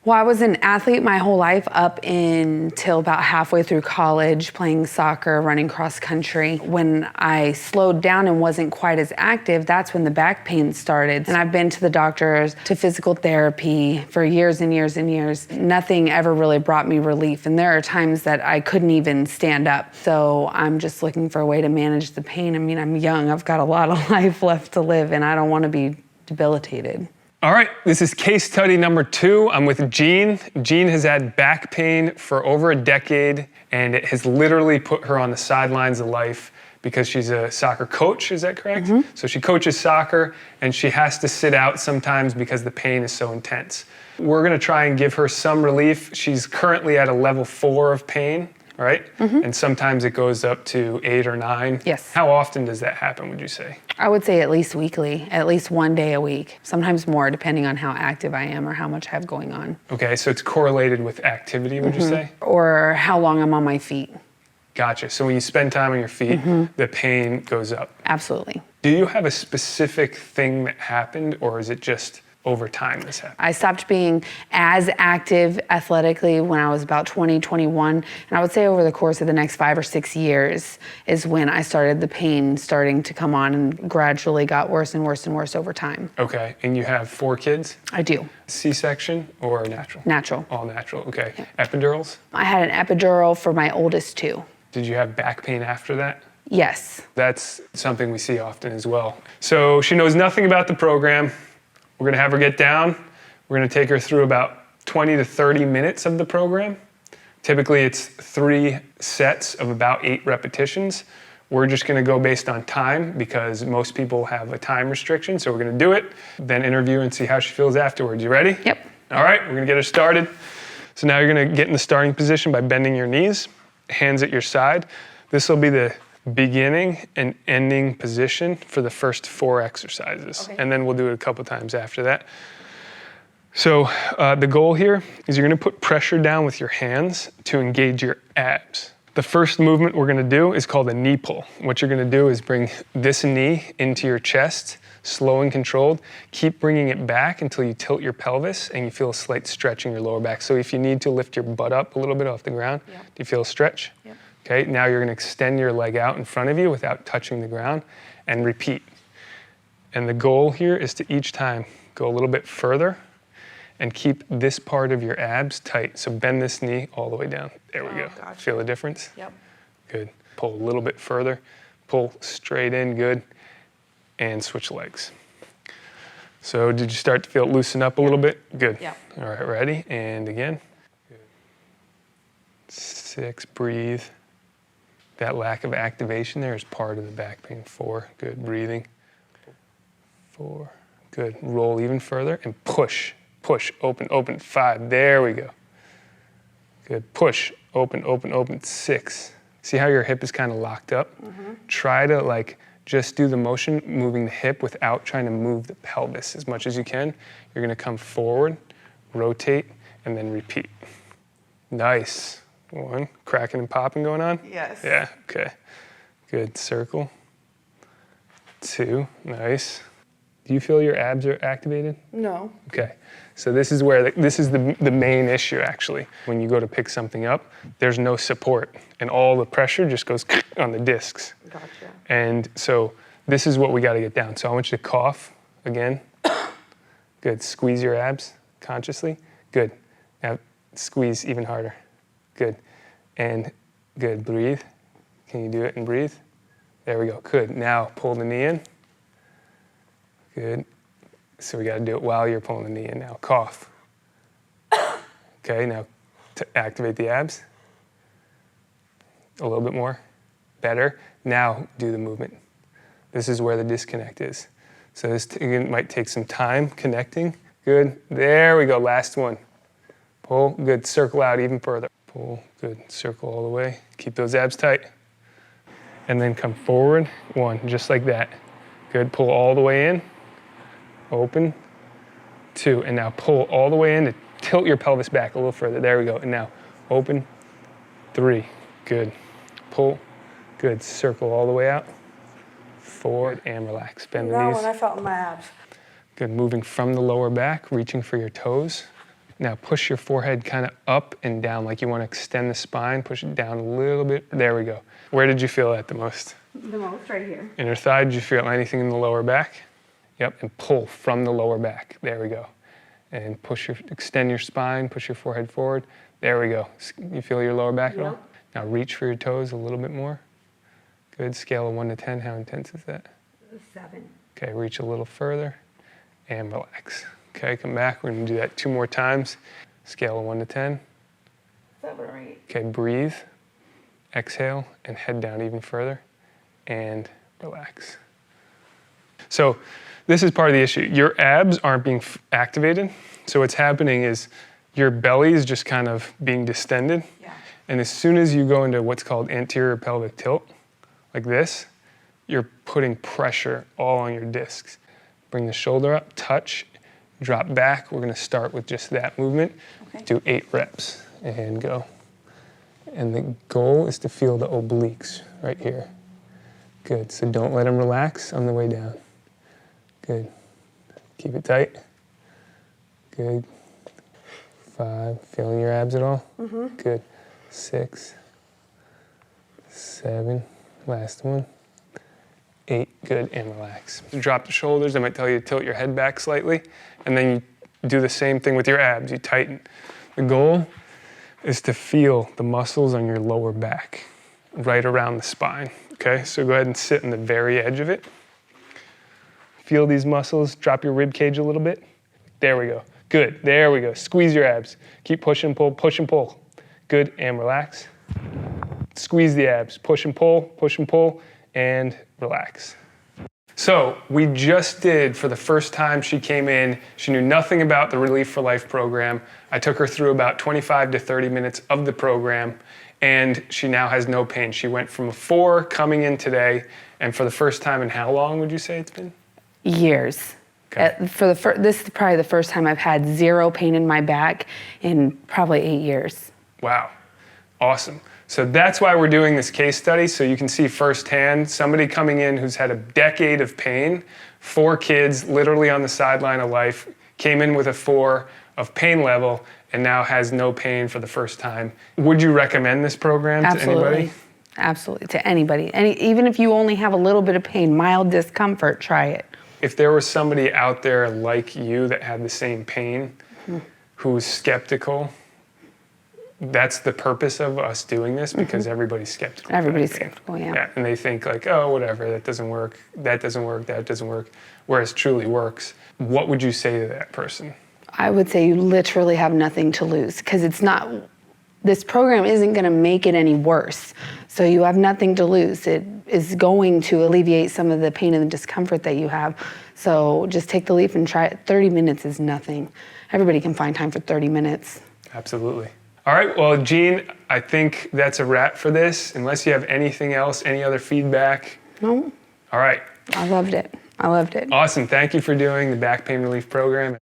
Well, I was an athlete my whole life up until about halfway through college, playing soccer, running cross country. When I slowed down and wasn't quite as active, that's when the back pain started. And I've been to the doctors, to physical therapy for years and years and years. Nothing ever really brought me relief. And there are times that I couldn't even stand up. So I'm just looking for a way to manage the pain. I mean, I'm young, I've got a lot of life left to live, and I don't want to be debilitated. All right, this is case study number 2. I'm with Jeane. Jeane has had back pain for over a decade, and it has literally put her on the sidelines of life because she's a soccer coach, is that correct? Mm-hmm. So she coaches soccer, and she has to sit out sometimes because the pain is so intense. We're gonna try and give her some relief. She's currently at a level 4 of pain, right? Mm-hmm. And sometimes it goes up to 8 or 9. Yes. How often does that happen, would you say? I would say at least weekly, at least one day a week, sometimes more depending on how active I am or how much I have going on. Okay, so it's correlated with activity, would you say? Or how long I'm on my feet. Gotcha, so when you spend time on your feet, the pain goes up. Absolutely. Do you have a specific thing that happened, or is it just over time this happened? I stopped being as active athletically when I was about 20, 21. And I would say over the course of the next 5 or 6 years is when I started the pain starting to come on and gradually got worse and worse and worse over time. Okay, and you have 4 kids? I do. C-section or natural? Natural. All natural, okay. Yeah. Epidurals? I had an epidural for my oldest 2. Did you have back pain after that? Yes. That's something we see often as well. So she knows nothing about the program. We're gonna have her get down. We're gonna take her through about 20 to 30 minutes of the program. Typically it's 3 sets of about 8 repetitions. We're just gonna go based on time because most people have a time restriction. So we're gonna do it, then interview and see how she feels afterwards. You ready? Yep. All right, we're gonna get her started. So now you're gonna get in the starting position by bending your knees, hands at your side. This will be the beginning and ending position for the first 4 exercises. Okay. And then we'll do it a couple times after that. So the goal here is you're gonna put pressure down with your hands to engage your abs. The first movement we're gonna do is called a knee pull. What you're gonna do is bring this knee into your chest, slow and controlled. Keep bringing it back until you tilt your pelvis and you feel a slight stretch in your lower back. So if you need to lift your butt up a little bit off the ground, do you feel a stretch? Yep. Okay, now you're gonna extend your leg out in front of you without touching the ground and repeat. And the goal here is to each time go a little bit further and keep this part of your abs tight. So bend this knee all the way down. There we go. Gotcha. Feel the difference? Yep. Good. Pull a little bit further. Pull straight in, good. And switch legs. So did you start to feel it loosen up a little bit? Good. Yep. All right, ready? And again. Good. 6, breathe. That lack of activation there is part of the back pain. 4, good, breathing. 4, good. Roll even further and push, push, open, open. 5, there we go. Good, push, open, open, open. 6. See how your hip is kind of locked up? Try to just do the motion, moving the hip without trying to move the pelvis as much as you can. You're gonna come forward, rotate, and then repeat. Nice. 1, cracking and popping going on? Yes. Yeah, okay. Good, circle. 2, nice. Do you feel your abs are activated? No. Okay, so this is where, this is the main issue actually. When you go to pick something up, there's no support and all the pressure just goes on the discs. Gotcha. And so this is what we gotta get down. So I want you to cough again. Good, squeeze your abs consciously. Good, now squeeze even harder. Good, and good, breathe. Can you do it and breathe? There we go, good. Now pull the knee in. Good, so we gotta do it while you're pulling the knee in now. Cough. Okay, now to activate the abs. A little bit more, better. Now do the movement. This is where the disconnect is. So this might take some time connecting. Good, there we go, last one. Pull, good, circle out even further. Pull, good, circle all the way. Keep those abs tight. And then come forward, 1, just like that. Good, pull all the way in. Open, 2, and now pull all the way in to tilt your pelvis back a little further. There we go, and now open, 3, good. Pull, good, circle all the way out. Forward and relax, bend the knees. When I felt my abs. Good, moving from the lower back, reaching for your toes. Now push your forehead kind of up and down like you want to extend the spine. Push it down a little bit. There we go. Where did you feel that the most? The most right here. Inner thigh. Did you feel anything in the lower back? Yep, and pull from the lower back. There we go. And extend your spine, push your forehead forward. There we go. You feel your lower back at all? Now reach for your toes a little bit more. Good. Scale of 1 to 10. How intense is that? 7. Okay, reach a little further and relax. Okay, come back. We're gonna do that 2 more times. Scale of 1 to 10. 7 or 8. Okay, breathe, exhale, and head down even further, and relax. So this is part of the issue. Your abs aren't being activated. So what's happening is your belly is just kind of being distended. Yeah. And as soon as you go into what's called anterior pelvic tilt, like this, you're putting pressure all on your discs. Bring the shoulder up, touch, drop back. We're gonna start with just that movement. Okay. Do 8 reps and go. And the goal is to feel the obliques right here. Good, so don't let them relax on the way down. Good, keep it tight. Good, 5, feeling your abs at all? Mm-hmm. Good, 6, 7, last one. 8, good, and relax. Drop the shoulders. I might tell you to tilt your head back slightly, and then you do the same thing with your abs. You tighten. The goal is to feel the muscles on your lower back, right around the spine, okay? So go ahead and sit in the very edge of it. Feel these muscles. Drop your rib cage a little bit. There we go. Good, there we go. Squeeze your abs. Keep push and pull, push and pull. Good, and relax. Squeeze the abs. Push and pull, and relax. So we just did, for the first time she came in, she knew nothing about the Relief for Life program. I took her through about 25 to 30 minutes of the program, and she now has no pain. She went from a 4 coming in today, and for the first time in how long would you say it's been? Years. Okay. This is probably the first time I've had 0 pain in my back in probably 8 years. Wow, awesome. So that's why we're doing this case study, so you can see firsthand somebody coming in who's had a decade of pain, 4 kids literally on the sideline of life, came in with a 4 of pain level, and now has no pain for the first time. Would you recommend this program to anybody? Absolutely, to anybody. Even if you only have a little bit of pain, mild discomfort, try it. If there was somebody out there like you that had the same pain, who was skeptical, that's the purpose of us doing this, because everybody's skeptical. Everybody's skeptical, yeah. And they think like, oh, whatever, that doesn't work, that doesn't work, that doesn't work, whereas it truly works. What would you say to that person? I would say you literally have nothing to lose, because this program isn't gonna make it any worse. So you have nothing to lose. It is going to alleviate some of the pain and the discomfort that you have. So just take the leap and try it. 30 minutes is nothing. Everybody can find time for 30 minutes. Absolutely. All right, well, Jeane, I think that's a wrap for this, unless you have anything else, any other feedback. No. All right. I loved it. I loved it. Awesome. Thank you for doing the Back Pain Relief program.